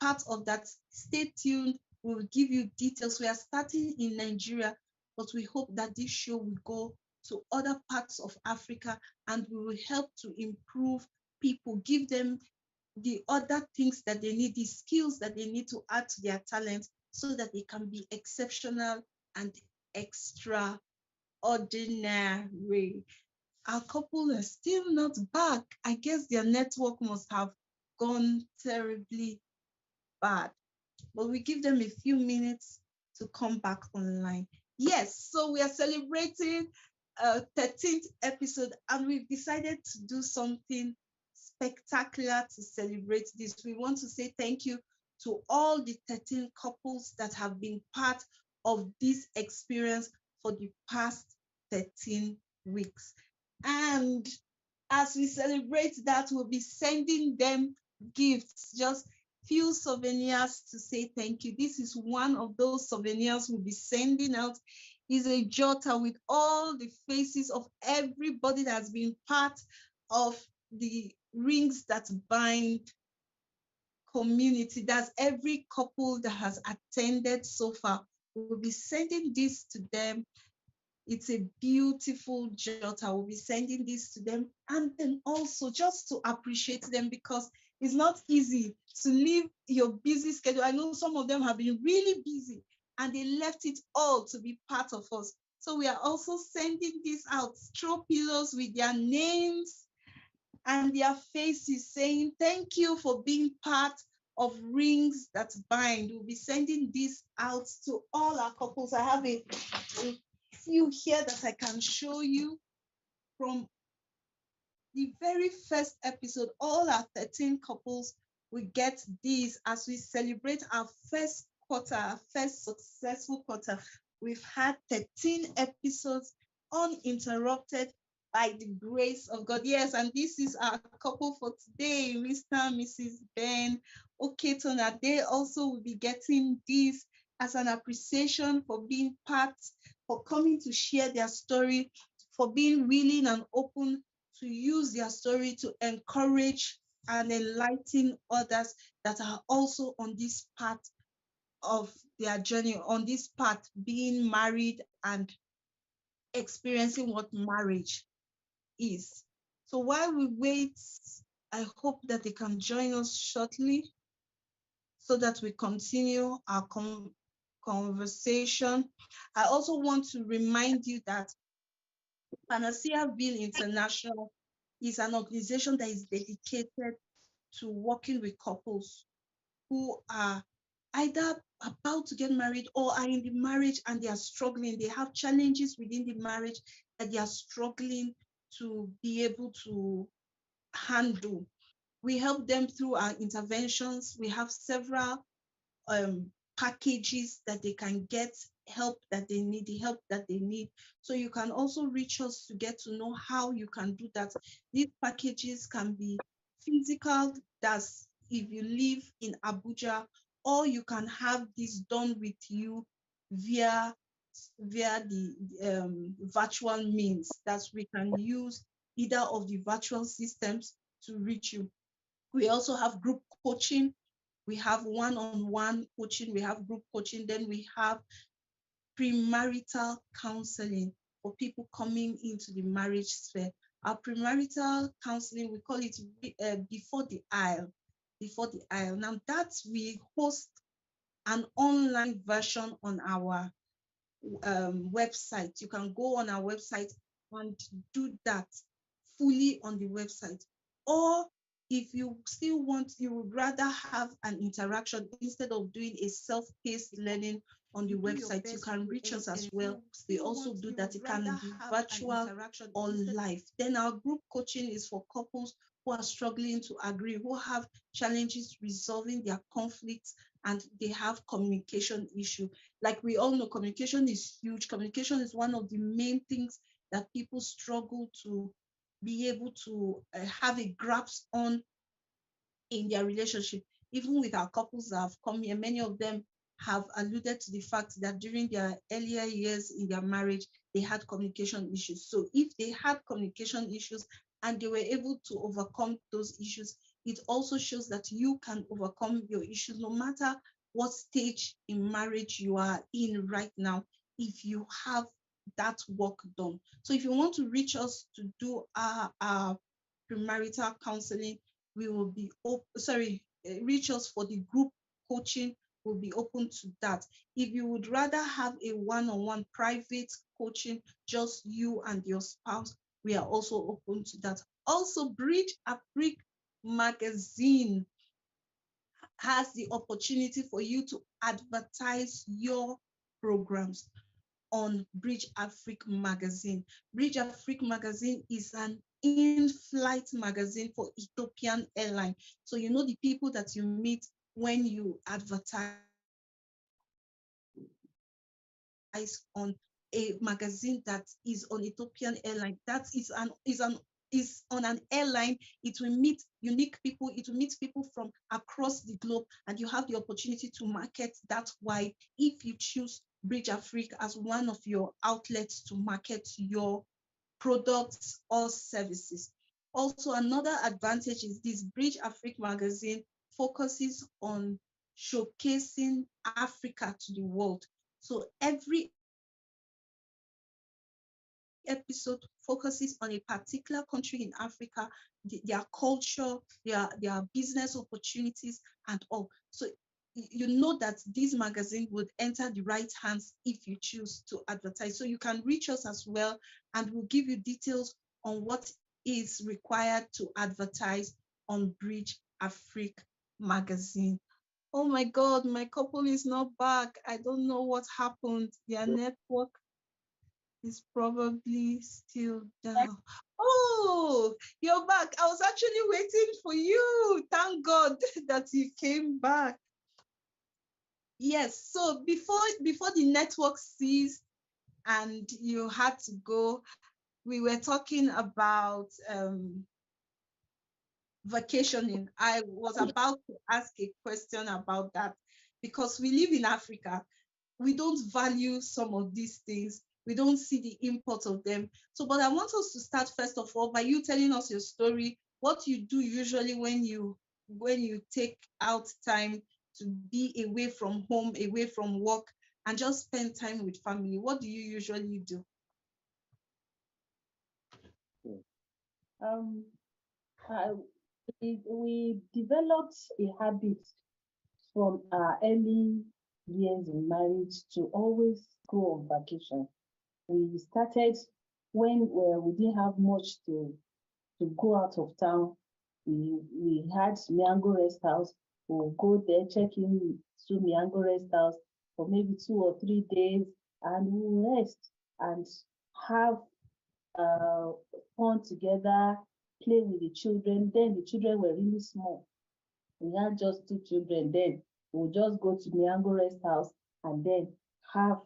part of that. Stay tuned. We will give you details. We are starting in Nigeria, but we hope that this show will go to other parts of Africa, and we will help to improve people, give them the other things that they need, the skills that they need to add to their talent so that they can be exceptional and extraordinary. Our couple are still not back. I guess their network must have gone terribly bad, but we give them a few minutes to come back online. Yes, so we are celebrating 13th episode, and we've decided to do something spectacular to celebrate this. We want to say thank you to all the 13 couples that have been part of this experience for the past 13 weeks. And as we celebrate that, we'll be sending them gifts, just few souvenirs to say thank you. This is one of those souvenirs we'll be sending out. Is a jotter with all the faces of everybody that's been part of the Rings That Bind community. That's every couple that has attended so far. We'll be sending this to them. It's a beautiful jotter. We'll be sending this to them, and then also just to appreciate them, because it's not easy to leave your busy schedule. I know some of them have been really busy and they left it all to be part of us. So we are also sending this out, throw pillows with their names and their faces, saying thank you for being part of Rings That Bind. We'll be sending this out to all our couples. I have a few here that I can show you from the very first episode. All our 13 couples will get these as we celebrate our first quarter, our first successful quarter. We've had 13 episodes uninterrupted by the grace of God. Yes, and this is our couple for today, Mr. and Mrs. Ben Oketona. They also will be getting this as an appreciation for being part, for coming to share their story, for being willing and open to use their story to encourage and enlighten others that are also on this path of their journey, on this path, being married and experiencing what marriage is. So while we wait, I hope that they can join us shortly so that we continue our conversation. I also want to remind you that PANACEA International is an organization that is dedicated to working with couples who are either about to get married or are in the marriage and they are struggling. They have challenges within the marriage that they are struggling to be able to handle. We help them through our interventions. We have several packages that they can get help that they need, the help that they need. So you can also reach us to get to know how you can do that. These packages can be physical, that's if you live in Abuja, or you can have this done with you via the virtual means, that we can use either of the virtual systems to reach you. We also have group coaching. We have one-on-one coaching. We have group coaching. Then we have premarital counseling for people coming into the marriage sphere. Our premarital counseling, we call it before the aisle. Before the aisle. Now that we host an online version on our website. You can go on our website and do that fully on the website. Or if you still want, you would rather have an interaction instead of doing a self-paced learning on the website, you can reach us as well. We also do that. It can be virtual or live. Then our group coaching is for couples who are struggling to agree, who have challenges resolving their conflicts, and they have communication issue. Like we all know, communication is huge. Communication is one of the main things that people struggle to be able to have a grasp on in their relationship. Even with our couples that have come here, many of them have alluded to the fact that during their earlier years in their marriage, they had communication issues. So if they had communication issues and they were able to overcome those issues, it also shows that you can overcome your issues no matter what stage in marriage you are in right now, if you have that work done. So if you want to reach us to do our premarital counseling, we will be reach us for the group coaching, will be open to that. If you would rather have a one-on-one private coaching, just you and your spouse, we are also open to that. Also, BridgeAfrique magazine has the opportunity for you to advertise your programs on BridgeAfrique magazine. BridgeAfrique magazine is an in-flight magazine for Ethiopian Airlines. So you know the people that you meet when you advertise on a magazine that is on Ethiopian Airline. That is on an airline. It will meet unique people. It will meet people from across the globe, and you have the opportunity to market that wide if you choose BridgeAfrique as one of your outlets to market your products or services. Also, another advantage is this BridgeAfrique magazine focuses on showcasing Africa to the world. So every episode focuses on a particular country in Africa, their culture, their business opportunities, and all. So you know that this magazine would enter the right hands if you choose to advertise. So you can reach us as well, and we'll give you details on what is required to advertise on BridgeAfrique magazine. Oh my God, my couple is not back. I don't know what happened. Their network is probably still down. Oh, you're back. I was actually waiting for you. Thank God that you came back. Yes, so before the network ceased and you had to go, we were talking about vacationing. I was about to ask a question about that because we live in Africa. We don't value some of these things. We don't see the import of them. So, but I want us to start first of all by you telling us your story, what you do usually when you take out time to be away from home, away from work, and just spend time with family. What do you usually do? Um, I, we developed a habit from our early years in marriage to always go on vacation. We started when we didn't have much to go out of town. We had Miango Rest House. We'll go there, check in to Miango Rest House for maybe 2 or 3 days, and we'll rest and have uh, fun together, play with the children. Then the children were really small. We had just 2 children. Then we'll just go to Miango Rest House and then have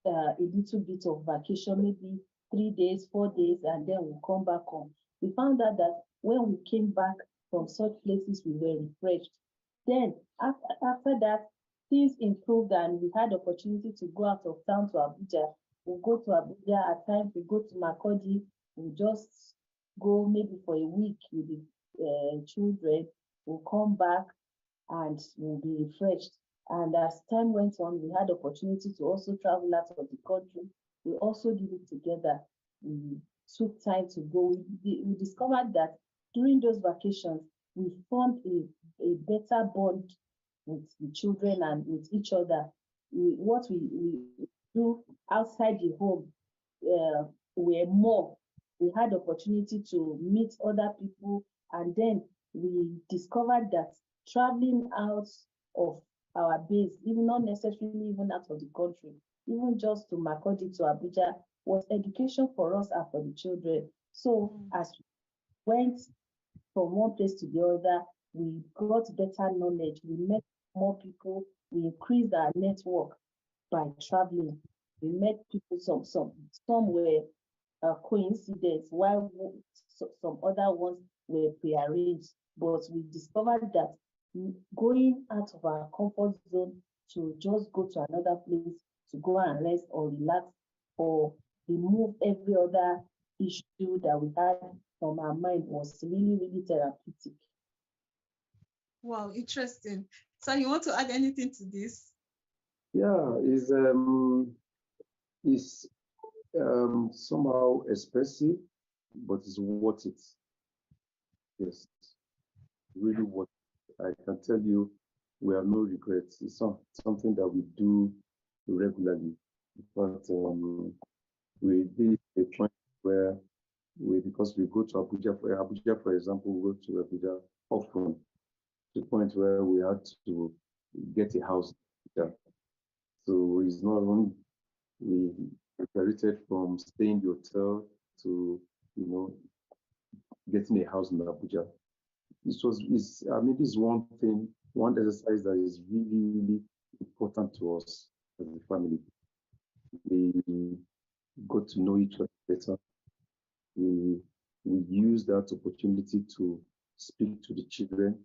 a little bit of vacation, maybe 3 days, 4 days, and then we'll come back home. We found out that when we came back from such places, we were refreshed. Then after that, things improved and we had opportunity to go out of town to Abuja. We'll go to Abuja at times, we go to Makodi, we'll just go maybe for a week with the children. We'll come back and we'll be refreshed. And as time went on, we had opportunity to also travel out of the country. We also did it together. We took time to go. We discovered that during those vacations, we formed a better bond with the children and with each other. What we do outside the home uh, were more. We had opportunity to meet other people, and then we discovered that traveling out of our base, even not necessarily even out of the country, even just to Makodi, to Abuja, was education for us and for the children. So as we went from one place to the other, we got better knowledge, we met more people, we increased our network by traveling. We met people, some were coincidence, while some other ones were prearranged. But we discovered that going out of our comfort zone to just go to another place to go and rest or relax or remove every other issue that we had from our mind was really, really therapeutic. Wow, interesting. So you want to add anything to this? Yeah, is somehow expensive, but it's worth it. Yes, really worth it. I can tell you, we have no regrets. It's something that we do regularly. But we did a point where because we go to Abuja, for example, we go to Abuja often, to the point where we had to get a house. So it's not only we graduated from staying in the hotel to, you know, getting a house in Abuja. I mean, this is one thing, one exercise that is really, really important to us as a family. We got to know each other better. We we use that opportunity to speak to the children,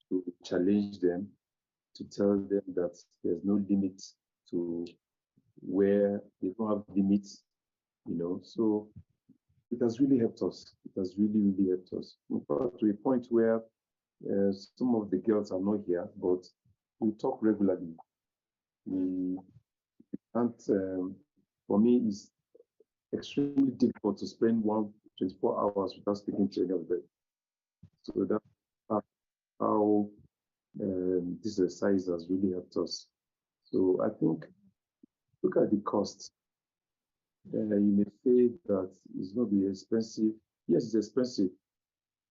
to challenge them, to tell them that there's no limit to where they don't have limits, So it has really helped us. It has really, really helped us. In fact, to a point where some of the girls are not here, but we talk regularly. We can't, for me, it's extremely difficult to spend 24 hours without speaking to any of them. So that's how this exercise has really helped us. So I think, look at the cost. You may say that it's going to be expensive. Yes, it's expensive,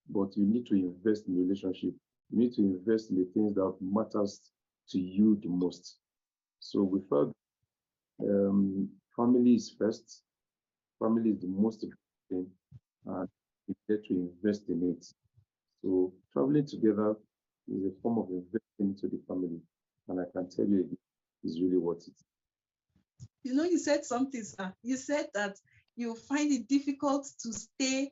but you need to invest in relationship. You need to invest in the things that matters to you the most. So we felt family is first. Family is the most important thing, and we get to invest in it. So traveling together is a form of investing into the family, and I can tell you it's really worth it. You said something, sir. You said that you find it difficult to stay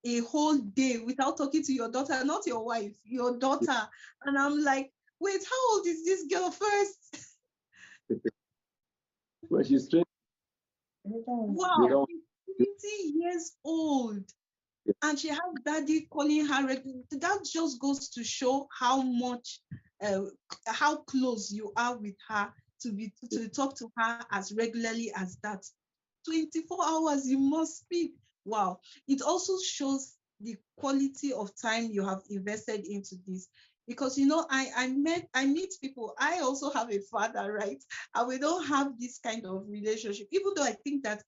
a whole day without talking to your daughter, not your wife, your daughter. And I'm like, wait, how old is this girl first? Well, she's trained. They Wow, don't. she's 20 years old. And she has daddy calling her regularly. That just goes to show how much, uh, how close you are with her to talk to her as regularly as that. 24 hours you must speak. Wow. It also shows the quality of time you have invested into this. Because I meet people. I also have a father, right? And we don't have this kind of relationship. Even though I think that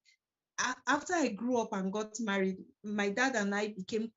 after I grew up and got married, my dad and I became